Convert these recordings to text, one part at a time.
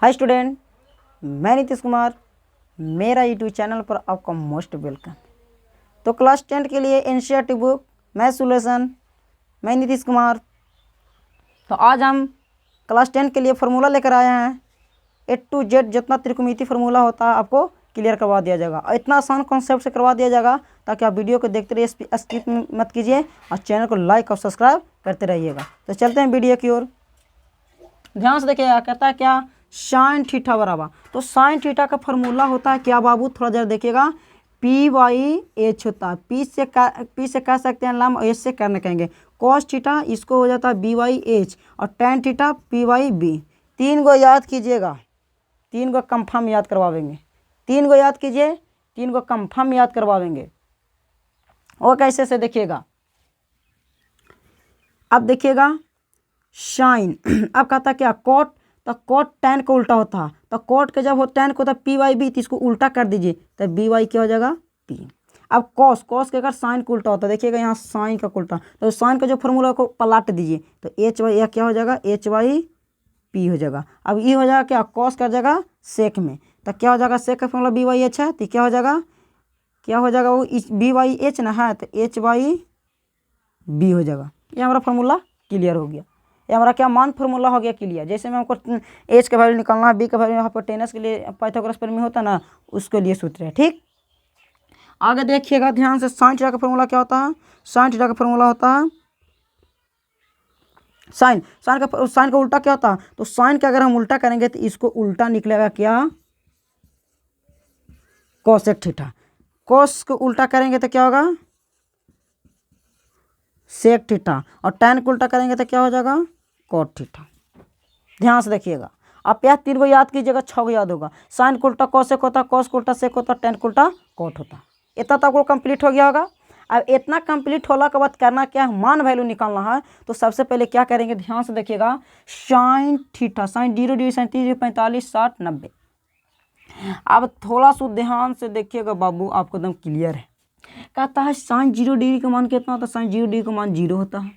Hi student, मैं नीतीश कुमार, मेरा YouTube channel पर आपका मोस्ट वेलकम। तो क्लास 10 के लिए एनसीईआरटी बुक मैथ सॉल्यूशन, मैं नीतीश कुमार। तो आज हम क्लास 10 के लिए फार्मूला लेकर आए हैं। ए टू जेड जितना त्रिकोणमितीय फार्मूला होता है आपको क्लियर करवा दिया जाएगा और इतना आसान कॉन्सेप्ट से करवा दिया जाएगा ताकि आप वीडियो को देखते रहिए, स्किप मत कीजिए और चैनल को लाइक और सब्सक्राइब करते रहिएगा। तो चलते हैं वीडियो की ओर। ध्यान से देखिएगा, कहता है क्या, साइन थीटा बराबर। तो साइन थीटा का फॉर्मूला होता है क्या बाबू, थोड़ा जरा देखिएगा, पी वाई एच होता है। पी से कह सकते हैं लम, एच से करने कहेंगे कॉस थीटा, इसको हो जाता है बी वाई एच, और ten theta P Y B. तीन गो याद कीजिएगा, तीन गो कंफर्म याद करवाएंगे। तीन गो याद कीजिए, तीन गो कंफर्म याद करवाएंगे। और कैसे से देखिएगा, अब देखिएगा साइन। अब कहता क्या, कॉट, तो कॉट टेन का उल्टा होता है। तो कॉट के जब हो टेन को, तो पी वाई बी, तो इसको उल्टा कर दीजिए, तो बी वाई क्या हो जाएगा, पी। अब कॉस, कॉस के अगर साइन का उल्टा होता है, देखिएगा यहाँ साइन का उल्टा, तो साइन का जो फॉर्मूला को पलट दीजिए, तो एच वाई, यह क्या हो जाएगा, एच वाई पी हो जाएगा। अब ये हो जाएगा क्या, कॉस कर जाएगा सेक में, तो क्या हो जाएगा, सेक का फॉर्मूला बी वाई एच है, तो क्या हो जाएगा, क्या हो जाएगा, वो बी वाई एच ना है, तो एच वाई बी हो जाएगा। ये हमारा फॉर्मूला क्लियर हो गया। ये हमारा क्या मान फॉर्मूला हो गया क्लियर। जैसे में हमको एच का वैल्यू निकालना है, बी का वैल्यू यहाँ पर टेनस के लिए पाइथागोरस प्रमेय होता है ना, उसके लिए सूत्र है। ठीक, आगे देखिएगा ध्यान से, साइन थीटा का फॉर्मूला क्या होता है। साइन थीटा का फॉर्मूला होता है साइन साइन का उल्टा क्या होता है। तो साइन का अगर हम उल्टा करेंगे तो इसको उल्टा निकलेगा क्या, कोसेक थीटा। कोस को उल्टा करेंगे तो क्या होगा, सेक थीटा, और टेन को उल्टा करेंगे तो क्या हो जाएगा, कॉट थीटा। ध्यान से देखिएगा, आप यह तीन को याद कीजिएगा, छः को याद होगा। साइन को उल्टा कोसेक होता, कॉस को उल्टा सेक होता, टेन को उल्टा कॉट होता। इतना तो आपको कंप्लीट हो गया होगा। अब इतना कंप्लीट होला के बाद करना क्या है, मान वैल्यू निकालना है। तो सबसे पहले क्या करेंगे, ध्यान से देखिएगा, sine theta, sine 0 degree, sine 30 degree, 45, 60, 90। अब थोड़ा सा ध्यान से देखिएगा बाबू, आपको एकदम क्लियर है। कहता है साइन 0 डिग्री का मान कितना होता है, साइन 0 डिग्री का मान 0 होता है।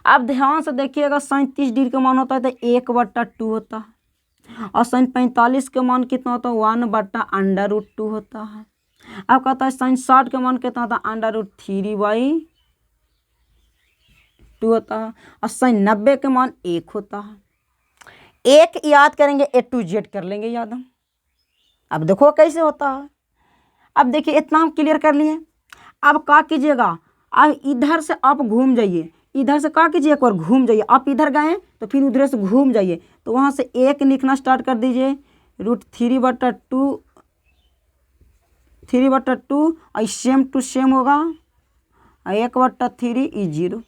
अब ध्यान से देखिएगा, साइन 30 डिग्री का मान होता है तो 1/2 होता है, और साइन 45 का मान कितना होता है, 1/√2 होता है। अब कहता है साइन 60 का मान कितना होता है, √3/2 होता है, और साइन 90 का मान 1 होता है। एक याद करेंगे, ए टू जेड कर लेंगे याद हम। अब देखो कैसे होता है। अब देखिए, इतना हम क्लियर कर लिए। अब क्या कीजिएगा, अब इधर से आप घूम जाइए, इधर से क्या कीजिए, एक बार घूम जाइए। आप इधर गए तो फिर उधर से घूम जाइए, तो वहाँ से एक लिखना स्टार्ट कर दीजिए, √3/2, 3/2, और सेम टू सेम होगा, 1/3 ई 0।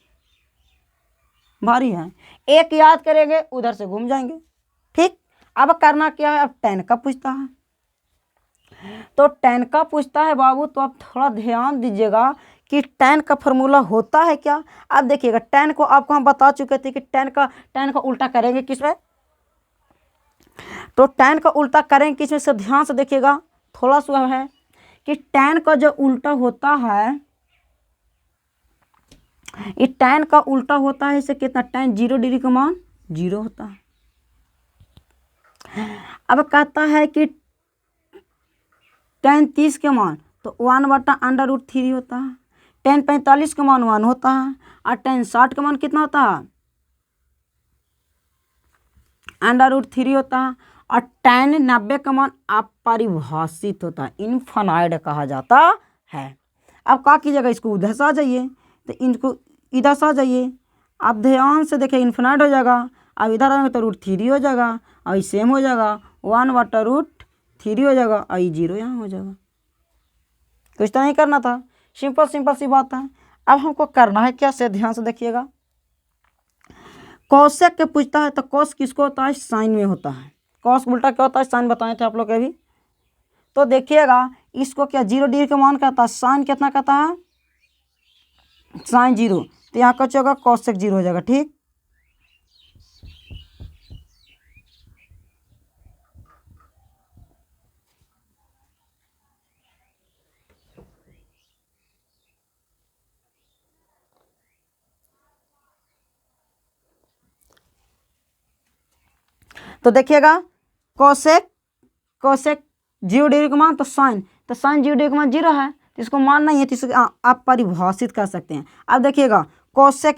भारी है, एक याद करेंगे, उधर से घूम जाएंगे। ठीक, अब करना क्या है, अब टेन का पूछता है। तो टेन का पूछता है बाबू, तो आप थोड़ा ध्यान दीजिएगा कि टेन का फॉर्मूला होता है क्या। अब देखिएगा, टेन को आपको हम बता चुके थे कि टेन का उल्टा करेंगे किसमें। तो टेन का उल्टा करेंगे किसमें से, ध्यान से देखिएगा, थोड़ा सा है कि टेन का जो उल्टा होता है, ये टेन का उल्टा होता है, इसे कितना, टेन 0 डिग्री का मान 0 होता है। अब कहता है कि टेन 30 के मान तो 1/√3 होता है, टेन 45 का मान 1 होता है, और टेन 60 का मान कितना होता है, √3 होता है, और टेन 90 का मान अपरिभाषित होता है, इनफाइनाइट कहा जाता है। अब क्या कीजिएगा, इसको उधर से आ जाइए, तो इनको इधर से आ जाइए। आप ध्यान से देखिए, इनफाइनाइट हो जाएगा। अब इधर आएंगे तो √3 हो जाएगा, और सेम हो जाएगा, 1/√3 हो जाएगा, और 0 यहाँ हो जाएगा। कुछ तो नहीं करना था, सिंपल सिंपल सी बात है। अब हमको करना है क्या, से ध्यान से देखिएगा, कॉसेक के पूछता है तो कॉस किसको होता है, साइन में होता है। कॉस उल्टा क्या होता है, साइन बताए थे आप लोग अभी। तो देखिएगा, इसको क्या 0 डिग्री का मान कहता है, साइन कितना कहता है, साइन 0, तो यहाँ कुछ होगा, कॉसेक 0 हो जाएगा। ठीक, तो देखिएगा कोसेक, कोसेक 0 डिग्री का मान, तो साइन 0 डिग्री का मान 0 है, तो इसको मान नहीं है, तो इसको आप परिभाषित कर सकते हैं। अब देखिएगा कोसेक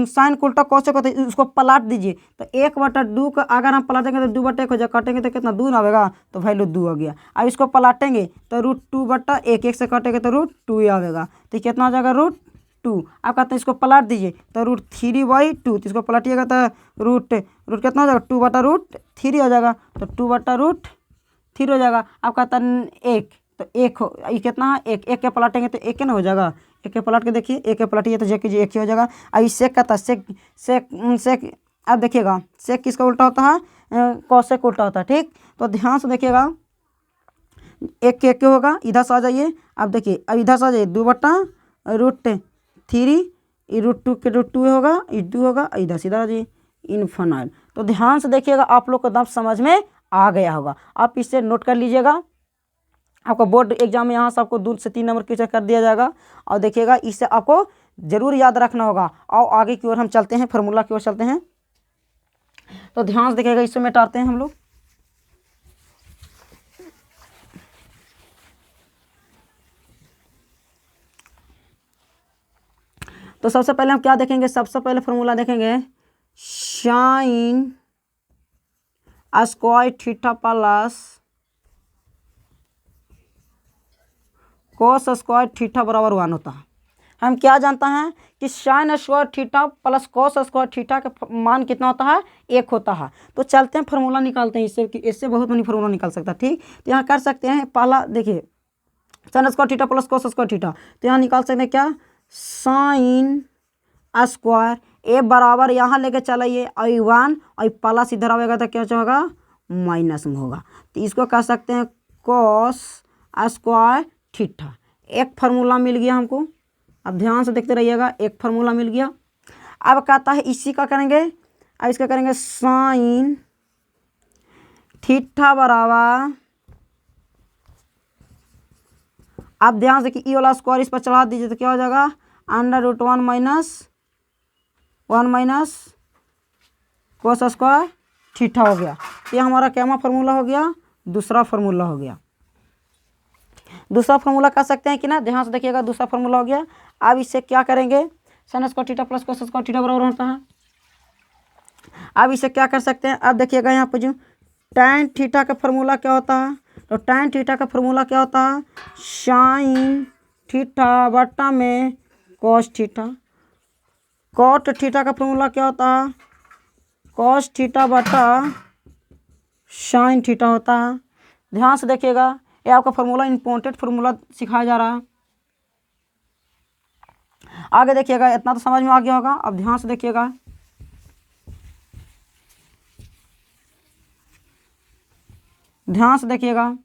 साइन को उल्टा कोसेक होता है, उसको पलट दीजिए, तो 1/2 का अगर हम पलटेंगे तो 2/1 हो जाएगा, काटेंगे तो कितना 2 आवेगा, तो वैल्यू 2 आ गया। अब इसको पलटेंगे तो √2/1, 1 से काटेंगे तो √2 ही आवेगा, तो कितना आ जाएगा √2। अब कहते हैं इसको पलट दीजिए तो √3/2, तो इसको पलटिएगा तो रूट कितना हो जाएगा 2/√3 हो जाएगा, तो 2/√3 हो जाएगा। अब कहता है 1, तो 1 हो, ये कितना है 1, 1 के पलटेंगे तो 1 ना हो जाएगा, 1 के पलट के देखिए, 1 के पलटिए तो जे कीजिए 1 ही हो जाएगा। अब इस सेक कहता है सेक सेक सेक, अब देखिएगा सेक किसका उल्टा होता है, कॉसेक उल्टा होता है, ठीक। तो ध्यान से देखिएगा 1 के 1 होगा, इधर से आ जाइए। अब देखिए अब इधर से आ जाइए 2/√3, ये √2 के √2 होगा, ये 2 होगा, इधर सीधा आ जाइए इनफाइनाइट। तो ध्यान से देखिएगा, आप लोग को एकदम समझ में आ गया होगा। आप इससे नोट कर लीजिएगा, आपको बोर्ड एग्जाम में यहाँ से आपको 2 से 3 नंबर क्वेश्चन कर दिया जाएगा। और देखिएगा इससे आपको जरूर याद रखना होगा। और आगे की ओर हम चलते हैं, फार्मूला की ओर चलते हैं। तो ध्यान से देखिएगा, इससे मिटाते हैं हम लोग। तो सबसे पहले हम क्या देखेंगे, सबसे पहले फार्मूला देखेंगे sine square theta plus cos square theta बराबर 1 होता है। हम क्या जानते हैं कि sine square theta plus cos square theta का मान कितना होता है, 1 होता है। तो चलते हैं फार्मूला निकालते हैं, इससे बहुत बड़ी फार्मूला निकाल सकता है, ठीक। तो यहाँ कर सकते हैं, पहला देखिए sine square theta plus cos square theta, तो यहाँ निकाल सकते हैं क्या, साइन स्क्वायर ए बराबर यहाँ लेके चलाइए i1 और प्लस इधर आएगा तो क्या होगा, माइनस में होगा। तो इसको कह सकते हैं कोस स्क्वायर थीटा। एक फार्मूला मिल गया हमको। अब ध्यान से देखते रहिएगा, एक फार्मूला मिल गया। अब कहता है इसी का करेंगे, अब इसका करेंगे साइन थीटा बराबर, अब ध्यान से कि ई वाला स्क्वायर इस पर चढ़ा दीजिए तो क्या हो जाएगा, √1 माइनस कोस स्क्वायर थीटा हो गया। ये हमारा क्या फार्मूला हो गया, दूसरा फार्मूला हो गया। दूसरा फार्मूला कह सकते हैं कि ना, ध्यान से देखिएगा, दूसरा फार्मूला हो गया। अब इससे क्या करेंगे, sine square theta plus cos square theta बराबर होता है। अब इसे क्या कर सकते हैं, अब देखिएगा यहाँ पर जो tan थीटा का फार्मूला क्या होता है, तो tan थीटा का फार्मूला क्या होता है, साइन थीटा बटा में कोस थीटा। कॉट थीटा का फार्मूला क्या होता है, कोस थीटा बटा साइन थीटा होता है। ध्यान से देखिएगा, ये आपका फार्मूला इंपॉर्टेंट फार्मूला सिखाया जा रहा है। आगे देखिएगा, इतना तो समझ में आ गया होगा। अब ध्यान से देखिएगा, ध्यान से देखिएगा,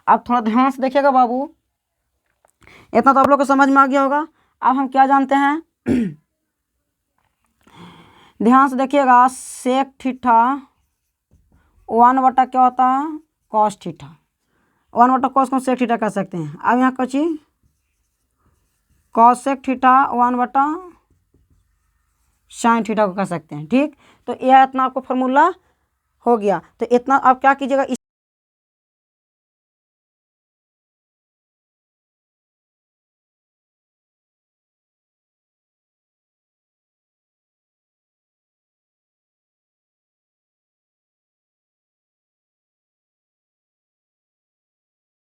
अब थोड़ा ध्यान से देखिएगा बाबू, इतना तो आप लोग को समझ में आ गया होगा। अब हम क्या जानते हैं ध्यान से देखिएगा, सेक थीटा 1 बटा क्या होता है, कॉस थीटा। 1 बटा कॉस को सेक थीटा कह सकते हैं। अब यहाँ कुछ कॉसेक थीटा 1 बटा साइन थीटा को कह सकते हैं, ठीक। तो यह इतना आपको फार्मूला हो गया। तो इतना आप क्या कीजिएगा,